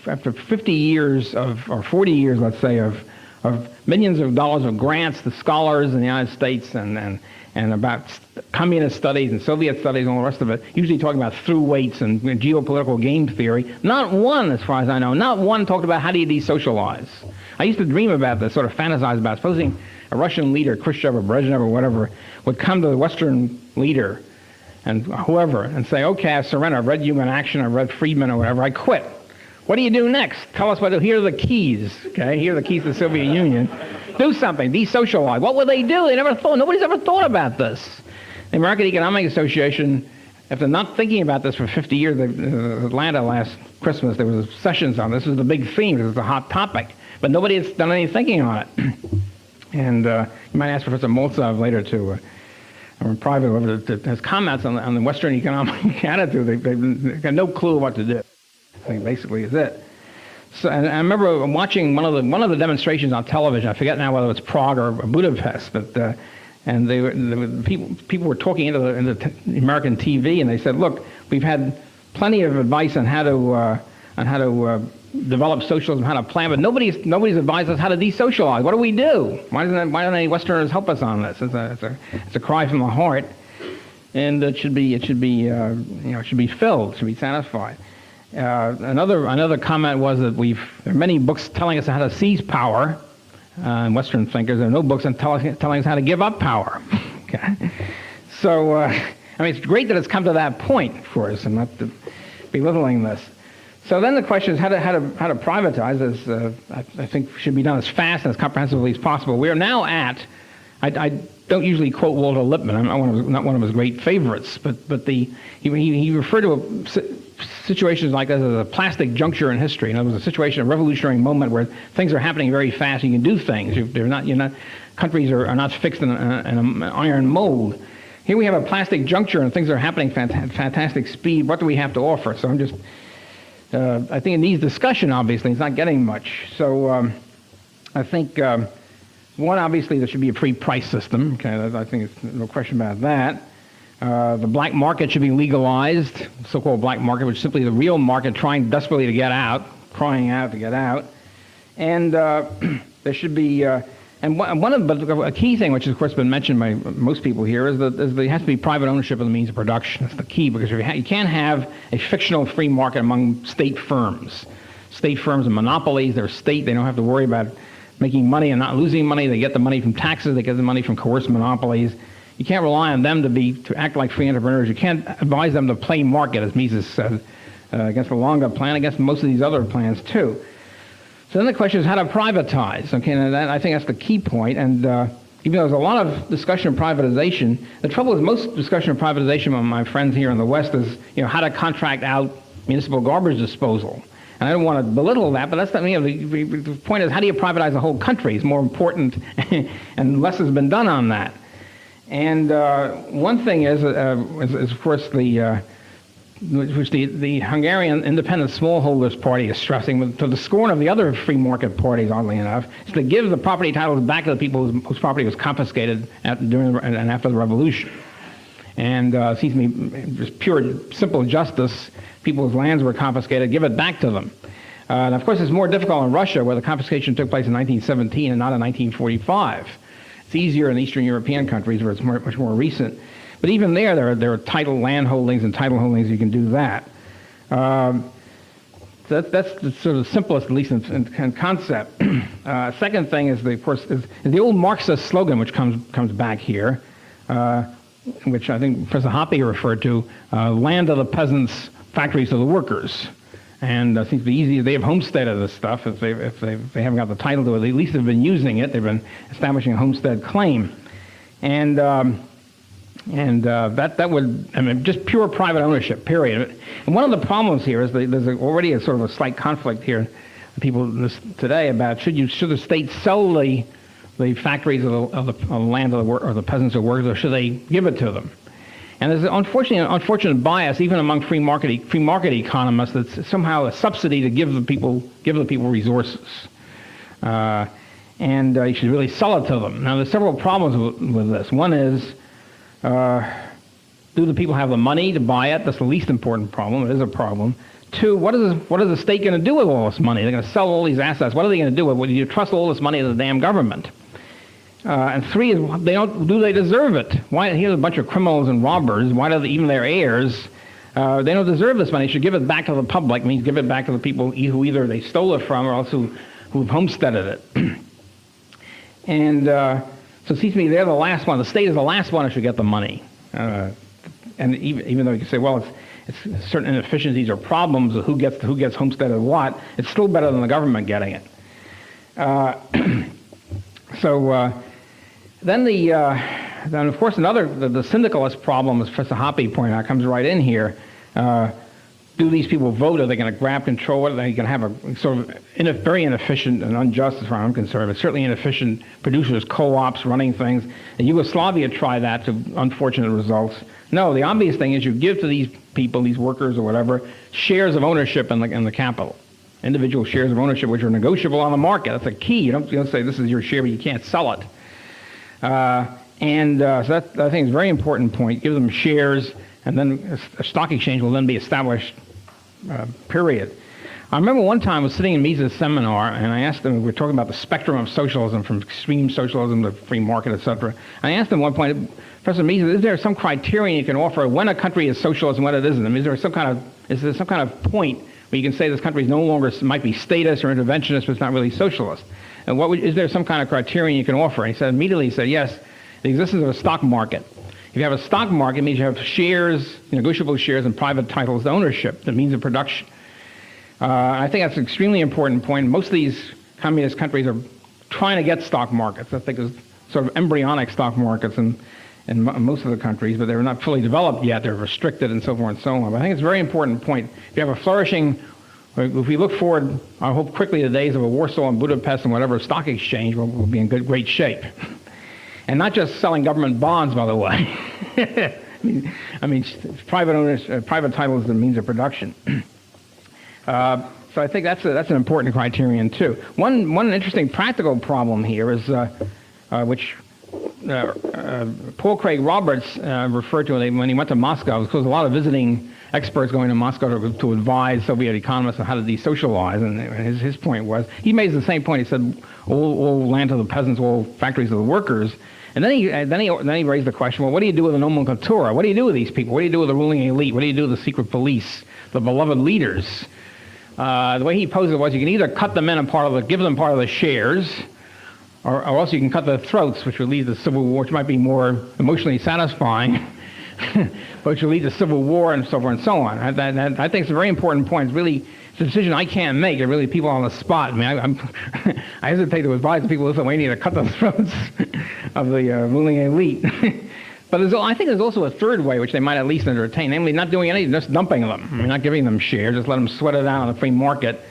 after 50 years or 40 years, let's say, of of millions of dollars of grants to scholars in the United States and about communist studies and Soviet studies and all the rest of it, usually talking about through weights and geopolitical game theory. Not one, as far as I know, not one talked about how do you de-socialize. I used to dream about this, sort of fantasize about supposing a Russian leader, Khrushchev or Brezhnev or whatever, would come to the Western leader and whoever and say, okay, I surrender. I've read Human Action, I've read Friedman or whatever, I quit. What do you do next? Tell us what to do. Here are the keys, okay? Here are the keys to the Soviet Union. Do something, de-socialize. What would they do? They never thought, nobody's ever thought about this. The American Economic Association, after not thinking about this for 50 years, Atlanta last Christmas, there was sessions on this. This was the big theme. This was the hot topic. But nobody has done any thinking on it. And you might ask Professor Molzov later to, or in private, whoever has comments on the Western economic attitude. They've got no clue what to do. I think basically is it. So, and I remember watching one of the demonstrations on television. I forget now whether it was Prague or Budapest, but and people were talking into the American TV, and they said, "Look, we've had plenty of advice on how to develop socialism, how to plan, but nobody's advised us how to de-socialize. What do we do? Why don't any Westerners help us on this?" It's a cry from the heart, and it should be filled, should be satisfied. Another comment was that there are many books telling us how to seize power, and Western thinkers. There are no books on telling us how to give up power. Okay, so I mean, it's great that it's come to that point for us. I'm not belittling this. So then the question is how to privatize, as I think should be done as fast and as comprehensively as possible. We are now at, I don't usually quote Walter Lippmann. I'm not one of his great favorites, but he referred to situations like this as a plastic juncture in history. And it was a situation, a revolutionary moment where things are happening very fast. You can do things. Countries are not fixed in an iron mold. Here we have a plastic juncture and things are happening at fantastic speed. What do we have to offer? So I'm just, I think it needs discussion, obviously. It's not getting much. So I think, one, obviously, there should be a free price system. Okay, I think there's no question about that. The black market should be legalized, so-called black market, which is simply the real market trying desperately to get out, crying out to get out. And there should be, but a key thing, which has of course been mentioned by most people here, is that there has to be private ownership of the means of production. That's the key, because you can't have a fictional free market among state firms. State firms are monopolies. They're state. They don't have to worry about making money and not losing money. They get the money from taxes. They get the money from coerced monopolies. You can't rely on them to act like free entrepreneurs. You can't advise them to play market, as Mises said, against the Longa plan, against most of these other plans too. So then the question is how to privatize. Okay, and I think that's the key point. And even though there's a lot of discussion of privatization, the trouble is most discussion of privatization among my friends here in the West is how to contract out municipal garbage disposal. And I don't want to belittle that, but that's not, the point is how do you privatize the whole country is more important, and less has been done on that. And one thing is of course, which the Hungarian Independent Smallholders Party is stressing, to the scorn of the other free market parties, oddly enough, is to give the property titles back to the people whose property was confiscated during and after the revolution. And it seems to me just pure, simple justice. People's lands were confiscated, give it back to them. And of course, it's more difficult in Russia, where the confiscation took place in 1917 and not in 1945. It's easier in Eastern European countries where it's much more recent. But even there are title land holdings and title holdings. You can do that. So that's the sort of simplest, at least in concept. Second thing is, is the old Marxist slogan, which comes back here, which I think Professor Hoppe referred to: "Land of the peasants, factories of the workers." And it seems to be easy. They have homesteaded this stuff. If they haven't got the title to it, they at least have been using it. They've been establishing a homestead claim, and that would, just pure private ownership, period. And one of the problems here is that there's already a sort of a slight conflict here with people today about should the state sell the factories of the land of the peasants or workers, or should they give it to them? And there's unfortunately an unfortunate bias even among free market economists that's somehow a subsidy to give the people resources, and you should really sell it to them. Now there's several problems with this. One is, do the people have the money to buy it? That's the least important problem. It is a problem. 2, what is the state going to do with all this money? They're going to sell all these assets. What are they going to do with it? You trust all this money to the damn government. And 3 is, do they deserve it? Why? Here's a bunch of criminals and robbers. Why do even their heirs? They don't deserve this money. You should give it back to the public. Means give it back to the people who either they stole it from or else who've homesteaded it. And so it seems to me they're the last one. The state is the last one who should get the money. And even though you can say, well, it's certain inefficiencies or problems of who gets homesteaded what, it's still better than the government getting it. Then of course the syndicalist problem, as Professor Hoppe pointed out, comes right in here. Do these people vote? Are they going to grab control? Are they going to have a sort of very inefficient and unjust, as far as I'm concerned, but certainly inefficient producers, co-ops running things? And Yugoslavia tried that to unfortunate results. No, the obvious thing is you give to these people, these workers or whatever, shares of ownership in the capital. Individual shares of ownership which are negotiable on the market. That's a key. You don't say this is your share, but you can't sell it. So that I think is a very important point. Give them shares, and then a stock exchange will then be established, period. I remember one time I was sitting in Mises' seminar, and I asked him, we were talking about the spectrum of socialism, from extreme socialism to free market, etc. I asked him at one point, Professor Mises, is there some criterion you can offer when a country is socialist and when it isn't? I mean, is there some kind of point where you can say this country is no longer, might be statist or interventionist, but it's not really socialist? And is there some kind of criterion you can offer? And he said, immediately, yes, the existence of a stock market. If you have a stock market, it means you have shares, negotiable shares, and private titles to ownership, the means of production. I think that's an extremely important point. Most of these communist countries are trying to get stock markets. I think there's sort of embryonic stock markets in most of the countries, but they're not fully developed yet. They're restricted and so forth and so on. But I think it's a very important point. If you have a flourishing, if we look forward, I hope quickly to the days of a Warsaw and Budapest and whatever stock exchange, we'll be in great shape. And not just selling government bonds, by the way. I mean, private owners, private titles is the means of production. So I think that's an important criterion too. One interesting practical problem here is which Paul Craig Roberts referred to when he went to Moscow, because a lot of visiting experts going to Moscow to advise Soviet economists on how to de-socialize, and his point was, he made the same point. He said, all land to the peasants, all factories to the workers. And then he raised the question, well, what do you do with the nomenclatura? What do you do with these people? What do you do with the ruling elite? What do you do with the secret police, the beloved leaders? The way he posed it was, you can either cut them in and give them part of the shares, or else you can cut their throats, which would lead to civil war, which might be more emotionally satisfying, but which will lead to civil war and so forth and so on. I think it's a very important point. It's a decision I can't make. It's really people on the spot. I mean, I hesitate to advise the people of Lithuania to cut the throats of the ruling elite. But I think there's also a third way which they might at least entertain, namely not doing anything, just dumping them. I mean, not giving them shares, just let them sweat it out on the free market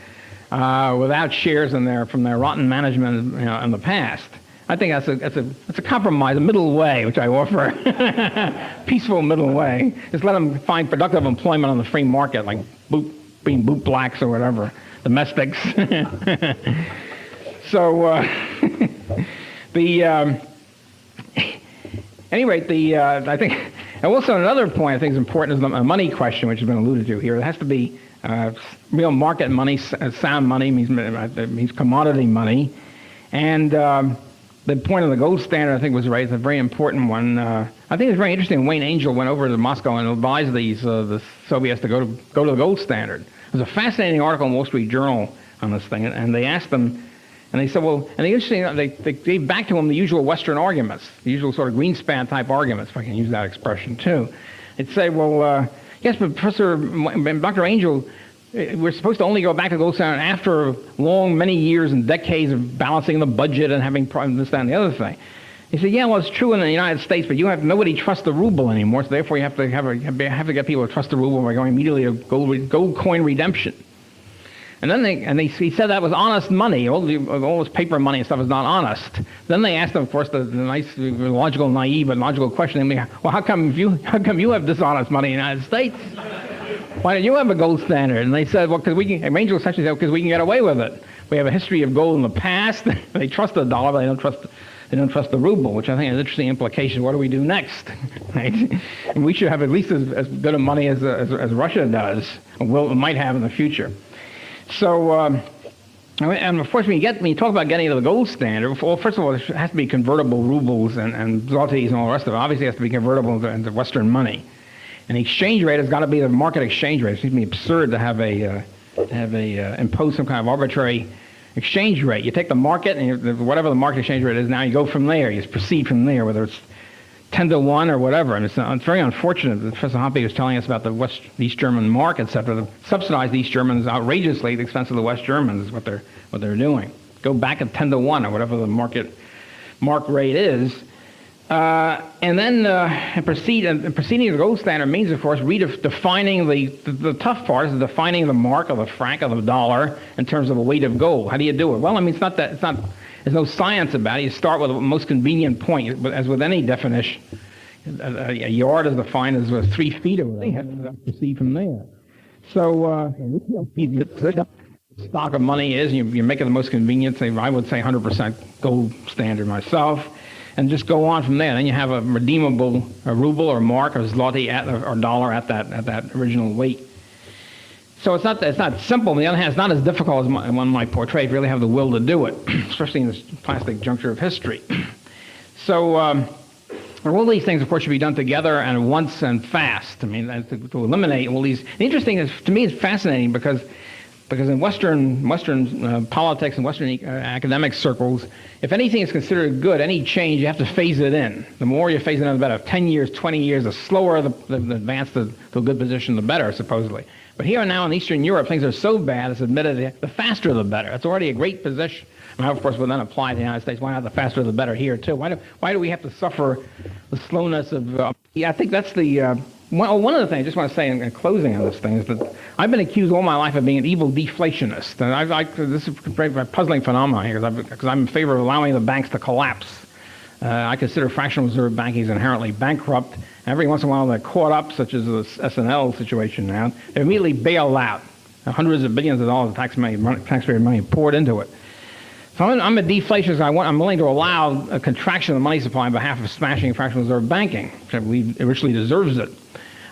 without shares from their rotten management in the past. I think that's a compromise, a middle way, which I offer. Peaceful middle way. Just let them find productive employment on the free market, like being boot blacks or whatever, domestics. So I think, and also another point I think is important is the money question, which has been alluded to here. It has to be real market money. Sound money means commodity money, and the point of the gold standard I think was raised, a very important one. I think it's very interesting. Wayne Angel went over to Moscow and advised the Soviets to go to the gold standard. There's a fascinating article in Wall Street Journal on this thing, and they asked them. And they said, well, and the interesting, they gave back to him the usual Western arguments, the usual sort of Greenspan type arguments, if I can use that expression too. They'd say, well, yes, but Dr. Angel, we're supposed to only go back to gold standard after many years and decades of balancing the budget and having this, that, and the other thing. He said, yeah, well, it's true in the United States, but nobody trusts the ruble anymore, so therefore you have to get people to trust the ruble by going immediately to gold coin redemption. And then he said that was honest money. All this paper money and stuff is not honest. Then they asked him, of course, the nice, logical, naive, but logical question. Well, how come you have dishonest money in the United States? Why don't you have a gold standard? And they said, well, because Angel essentially said, because we can get away with it. We have a history of gold in the past. They trust the dollar, but they don't trust They don't trust the ruble, which I think is an interesting implication. What do we do next? Right? And we should have at least as good a money as Russia does, or might have in the future. So, and of course, when you talk about getting to the gold standard, well, first of all, it has to be convertible rubles and zlotys and all the rest of it. Obviously, it has to be convertible into Western money. And the exchange rate has got to be the market exchange rate. It seems to me absurd to have impose some kind of arbitrary exchange rate. You take the market, and whatever the market exchange rate is now, you go from there. You just proceed from there, whether it's 10 to 1 or whatever. And it's very unfortunate that Professor Hoppe was telling us about the East German mark, etc. To subsidize the East Germans outrageously at the expense of the West Germans is what they're doing. Go back at 10 to 1 or whatever the mark rate is. And then proceeding to the gold standard means, of course, defining the tough part is defining the mark of the franc of the dollar in terms of a weight of gold. How do you do it? Well, I mean, there's no science about it. You start with the most convenient point, but as with any definition, a yard is defined as 3 feet or whatever. You have to proceed from there. So, stock of money is, you make it the most convenient. I would say 100% gold standard myself. And just go on from there. Then you have a redeemable ruble or mark or zloty or dollar at that original weight. So it's not simple. On the other hand, it's not as difficult as one might portray if you really have the will to do it, especially in this plastic juncture of history. So all these things, of course, should be done together and at once and fast. I mean, to eliminate all these. The interesting is, to me, it's fascinating because in Western politics and Western academic circles, if anything is considered good, any change, you have to phase it in. The more you phase it in, the better. 10 years, 20 years, the slower the advance to a good position, the better, supposedly. But here and now in Eastern Europe, things are so bad, it's admitted, the faster the better. It's already a great position. And of course, we'll then apply to the United States. Why not the faster the better here, too? Why do we have to suffer the slowness of... I think that's the... one of the things I just want to say in closing on this thing is that I've been accused all my life of being an evil deflationist. And this is a very puzzling phenomenon here because I'm in favor of allowing the banks to collapse. I consider fractional reserve banking is inherently bankrupt. Every once in a while they're caught up, such as the SNL situation now. They immediately bail out. Hundreds of billions of dollars of taxpayer money poured into it. So I'm a deflationist. I'm willing to allow a contraction of the money supply on behalf of smashing fractional reserve banking, which I believe it richly deserves it.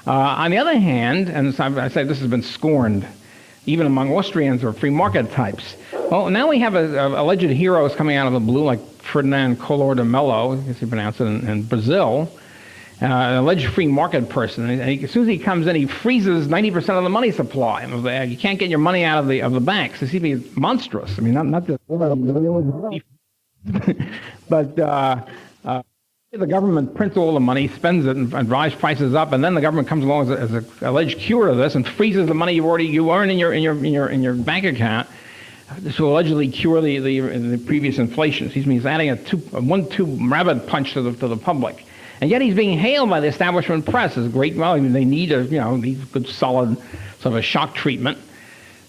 On the other hand, and I say this has been scorned, even among Austrians or free market types. Well, now we have alleged heroes coming out of the blue, like Ferdinand Collor de Mello, I guess you pronounce it, in Brazil, an alleged free market person. And as soon as he comes in, he freezes 90% of the money supply. You can't get your money out of the banks. It seems to be monstrous. I mean, not just... but... the government prints all the money, spends it, and drives prices up, and then the government comes along as an alleged cure of this and freezes the money you earn in your bank account to allegedly cure the previous inflation. He's adding a 1-2 rabbit punch to the public, and yet he's being hailed by the establishment press as great. Well, they need good solid sort of a shock treatment.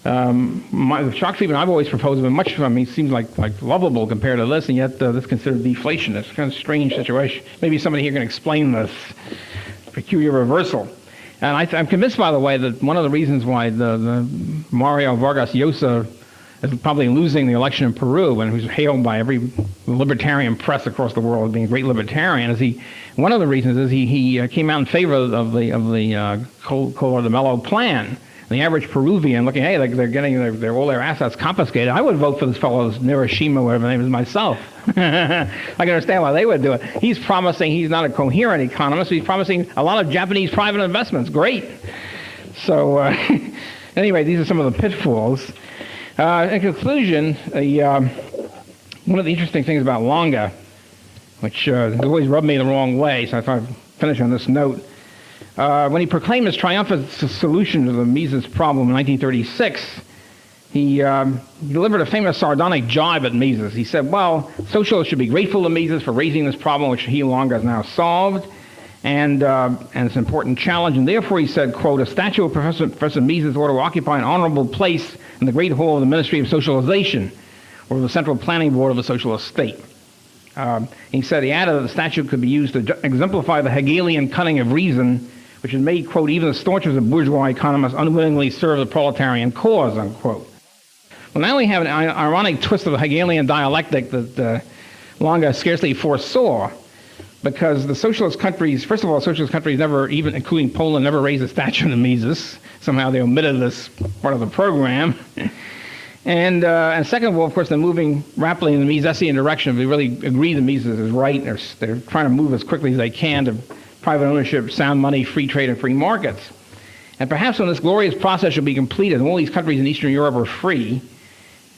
The shock treatment I've always proposed has been seems like lovable compared to this, and yet this is considered deflation. It's a kind of strange situation. Maybe somebody here can explain this peculiar reversal. And I'm convinced, by the way, that one of the reasons why the Mario Vargas Llosa is probably losing the election in Peru, and who's hailed by every libertarian press across the world as being a great libertarian, one of the reasons is he came out in favor of the Collor de Mello plan. The average Peruvian looking, hey, they're getting all their assets confiscated. I would vote for this fellow's Nirashima, whatever his name is, myself. I can understand why they would do it. He's promising, he's not a coherent economist, he's promising a lot of Japanese private investments. Great. So anyway, these are some of the pitfalls. In conclusion, one of the interesting things about Longa, which has always rubbed me the wrong way, so I thought I'd finish on this note. When he proclaimed his triumphant solution to the Mises problem in 1936, he delivered a famous sardonic jibe at Mises. He said, well, socialists should be grateful to Mises for raising this problem, which he Longa has now solved, and it's an important challenge. And therefore, he said, quote, a statue of Professor Mises ought to occupy an honorable place in the great hall of the Ministry of Socialization, or the Central Planning Board of a socialist state. He added that the statue could be used to exemplify the Hegelian cunning of reason, which has made, quote, even the staunchest of bourgeois economists unwillingly serve the proletarian cause, unquote. Well, now we have an ironic twist of the Hegelian dialectic that Lange scarcely foresaw, because the socialist countries, first of all, socialist countries never, even including Poland, never raised a statute of Mises. Somehow they omitted this part of the program. And second of all, of course, they're moving rapidly in the Misesian direction. If they really agree that Mises is right, they're trying to move as quickly as they can to private ownership, sound money, free trade, and free markets. And perhaps when this glorious process shall be completed, and all these countries in Eastern Europe are free,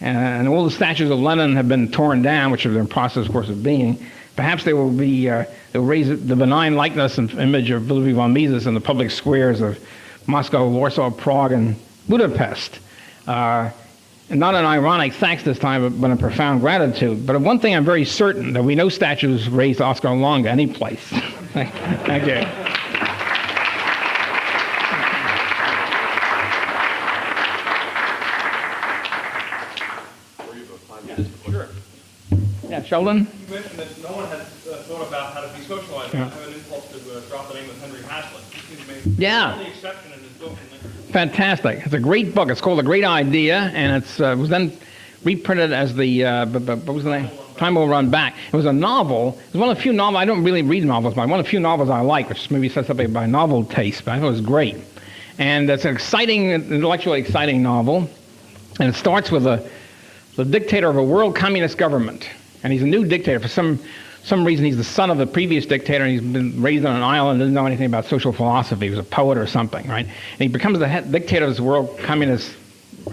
and all the statues of Lenin have been torn down, which are in process, of course, of being, perhaps they will be, they'll raise the benign likeness and image of Ludwig von Mises in the public squares of Moscow, Warsaw, Prague, and Budapest. And not an ironic thanks this time, but a profound gratitude. But of one thing I'm very certain, that we know statues raised to Oscar Lange any place. Thank you. Sure. Yeah, Sheldon? You mentioned that no one has thought about how to be socialized. I have an impulse to drop the name of Henry Hazlitt. He seems to make the only exception in his book. Fantastic. It's a great book. It's called A Great Idea, and it was then reprinted as the, what was the name? Time Will Run Back. It was a novel. It was one of the few novels, I don't really read novels, but one of the few novels I like, which maybe says something about novel taste, but I thought it was great. And it's an exciting, intellectually exciting novel, and it starts with the dictator of a world communist government. And he's a new dictator. For some reason, he's the son of the previous dictator, and he's been raised on an island, doesn't know anything about social philosophy. He was a poet or something, right? And he becomes the head dictator of this world communist.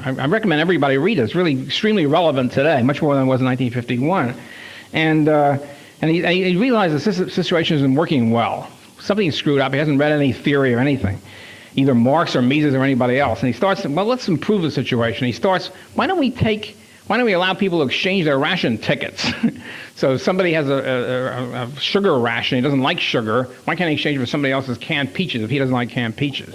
I recommend everybody read it. It's really extremely relevant today, much more than it was in 1951. And he realizes this situation isn't working well. Something's screwed up. He hasn't read any theory or anything, either Marx or Mises or anybody else. And he starts, well, let's improve the situation. He starts, why don't we allow people to exchange their ration tickets? So if somebody has a sugar ration, he doesn't like sugar, why can't he exchange it for somebody else's canned peaches if he doesn't like canned peaches?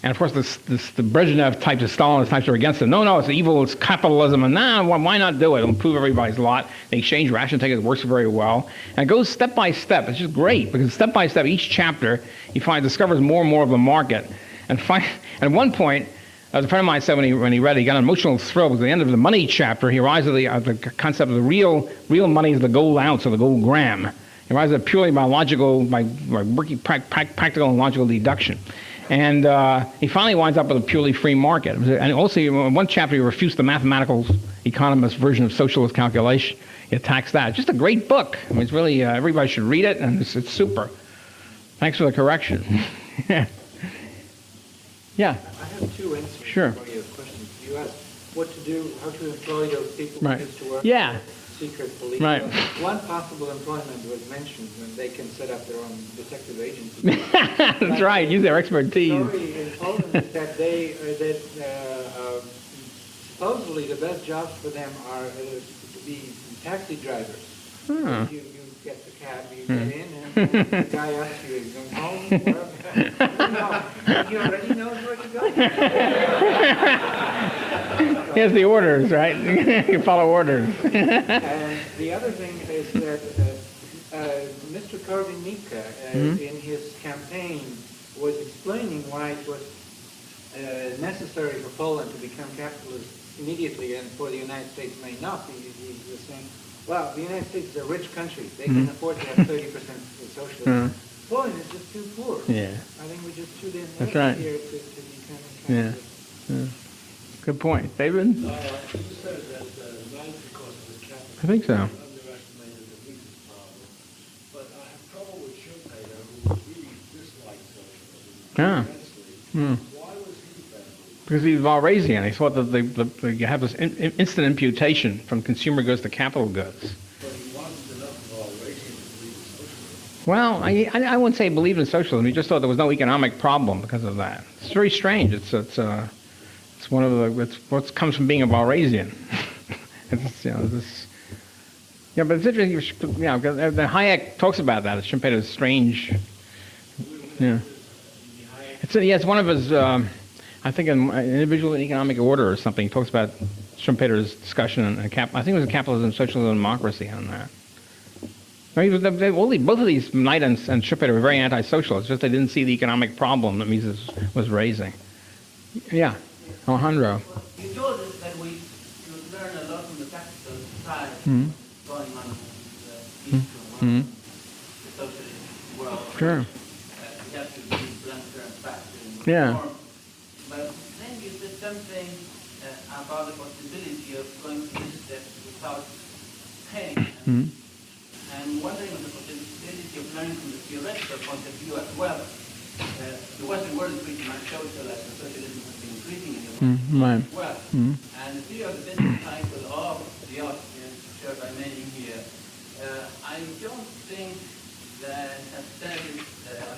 And of course, the Brezhnev types, the Stalinist types are against it. No, it's evil, it's capitalism, and why not do it? It'll improve everybody's lot. They exchange ration tickets, it works very well. And it goes step by step. It's just great, because step by step, each chapter, discovers more and more of the market. And at one point, as a friend of mine said when he read it, he got an emotional thrill, because at the end of the money chapter, he arrives at the concept of the real money is the gold ounce or the gold gram. He arrives at purely biological, by working practical and logical deduction. And he finally winds up with a purely free market. And also, in one chapter, he refutes the mathematical economist version of socialist calculation. He attacks that. It's just a great book. I mean, it's really, everybody should read it, and it's super. Thanks for the correction. Yeah. I have two answers Sure. for your questions. You asked what to do, how to employ those people Right. who used to work Yeah. for secret police. Right. One possible employment was mentioned when they can set up their own detective agency. That's right. Use their expertise. The story in Poland is that supposedly the best jobs for them are to be taxi drivers. Huh. You get the cab, you get in, and the guy asks you, "Is going home?" He already knows where to go. He has the orders, right? You follow orders. And the other thing is that Mr. Korwin-Mikke, in his campaign, was explaining why it was necessary for Poland to become capitalist immediately and for the United States may not. He was saying, well, the United States is a rich country. They can afford to have 30% socialism. Poland is just too poor. Yeah. I think we just should That's right. here to become Yeah. capitalist. Good point. David? You said that not because of the capital. I think so. Underestimated the Mises problem. But I have trouble with Schumpeter, who really disliked socialism immensely. Why was he bad? Because he's Walrasian. He thought that you have this instant imputation from consumer goods to capital goods. But he wasn't enough of a racing to believe in socialism. Well, I wouldn't say he believed in socialism. He just thought there was no economic problem because of that. It's very strange. It's one of it's what comes from being a Walrasian. Yeah, but it's interesting. The Hayek talks about that. Schumpeter's strange. Yeah. It's one of his. I think in Individual and Economic Order or something. He talks about Schumpeter's discussion on I think it was Capitalism, Socialism, and Democracy on that. Both of these, Knight and Schumpeter, were very anti-socialist. Just they didn't see the economic problem that Mises was raising. Yeah, Alejandro. You told us that we should learn a lot from the practical side going on Mhm. the socialist world. Sure. We have to be blunter and faster and Yeah. more. But then you said something about the possibility of going to this step without pain. Mhm. I'm wondering on the possibility of learning from the theoretical point of view as well. The Western world is pretty much socialist, and socialism has been increasing in the West Right. as well. Mhm. And the theory of the business cycle of the Austrians, shared by many here, I don't think that has studied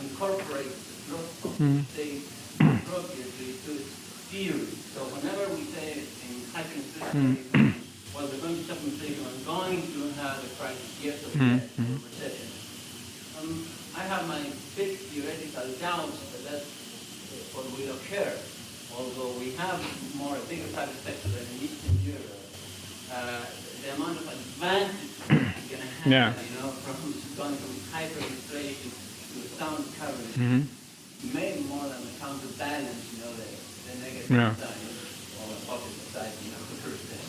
incorporates the growth of the state appropriately to its theory. So whenever we say in hyperinflationary, well, we're going to stop inflation, we're going to have a crisis, yes or yes, or recession. I have my big theoretical doubts that that's what will occur. Although we have a bigger private sector than in Eastern Europe, the amount of advantage we're going to have, from going from hyperinflation to a sound currency, may more than counterbalance, the negative side or the positive side,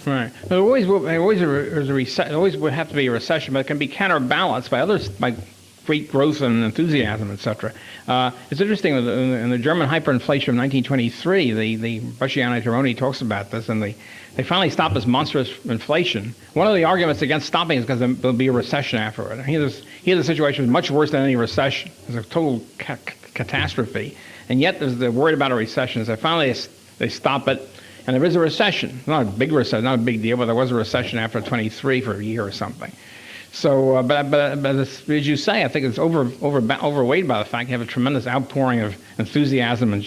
Right. There always would have to be a recession, but it can be counterbalanced by others, by great growth and enthusiasm, etc. It's interesting in the German hyperinflation of 1923, the Bresciani Tironi talks about this, and they finally stopped this monstrous inflation. One of the arguments against stopping is because there'll be a recession afterward. Here the situation was much worse than any recession. It's a total catastrophe, and yet they're worried about a recession. So finally they stop it. And there is a recession, not a big recession, not a big deal, but there was a recession after 23 for a year or something. So, but as you say, I think it's overweighed by the fact you have a tremendous outpouring of enthusiasm and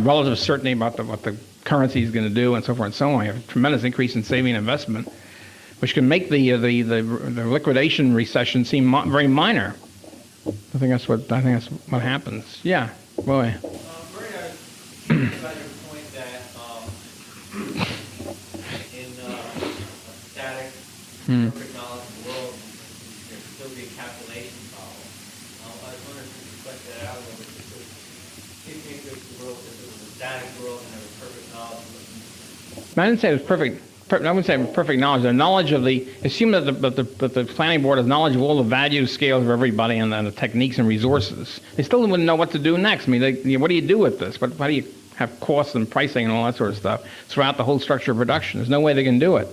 relative certainty about what the currency is going to do and so forth and so on. You have a tremendous increase in saving and investment, which can make the liquidation recession seem very minor. I think that's what happens. Yeah, boy. About your point that in a static, perfect knowledge of the world, there's still be a calculation problem. I was wondering if you could flesh that out a little bit. If the world, if it was a static world and there was perfect knowledge of I didn't say it was perfect. I wouldn't say perfect knowledge. The knowledge of assume that the planning board has knowledge of all the value scales of everybody and the techniques and resources. They still wouldn't know what to do next. I mean, what do you do with this? How do you have costs and pricing and all that sort of stuff throughout the whole structure of production? There's no way they can do it.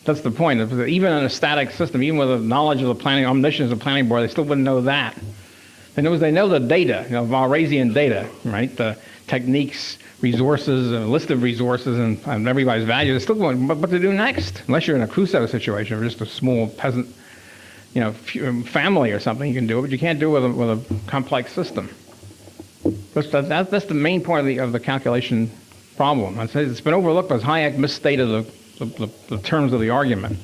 That's the point. Even in a static system, even with the knowledge of the planning, omniscience of the planning board, they still wouldn't know that. They know the data, Walrasian data, right? The techniques, resources, a list of resources, and everybody's value. They're still going, what to do next? Unless you're in a Crusoe situation or just a small peasant, family or something, you can do it, but you can't do it with a complex system. That's the main point of the calculation problem. It's been overlooked, but Hayek misstated the terms of the argument.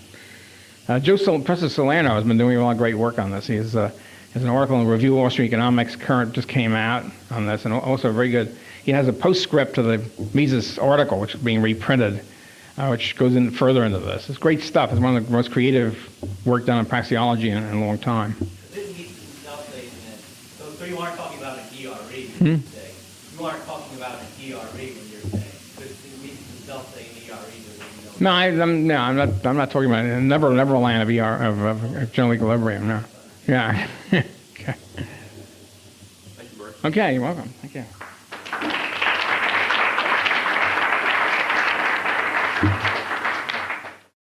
Professor Salerno has been doing a lot of great work on this. He has an article in Review of Austrian Economics Current just came out on this, and also very good. He has a postscript to the Mises article, which is being reprinted, which goes in further into this. It's great stuff. It's one of the most creative work done in praxeology in a long time. So you aren't talking about an ERE when you say. You aren't talking about an ERE when you're saying. Because Mises himself saying ERE. No, I'm not talking about it. Never land of general equilibrium. No. Yeah. Okay. Thank you, Bert. Okay, you're welcome. Thank you.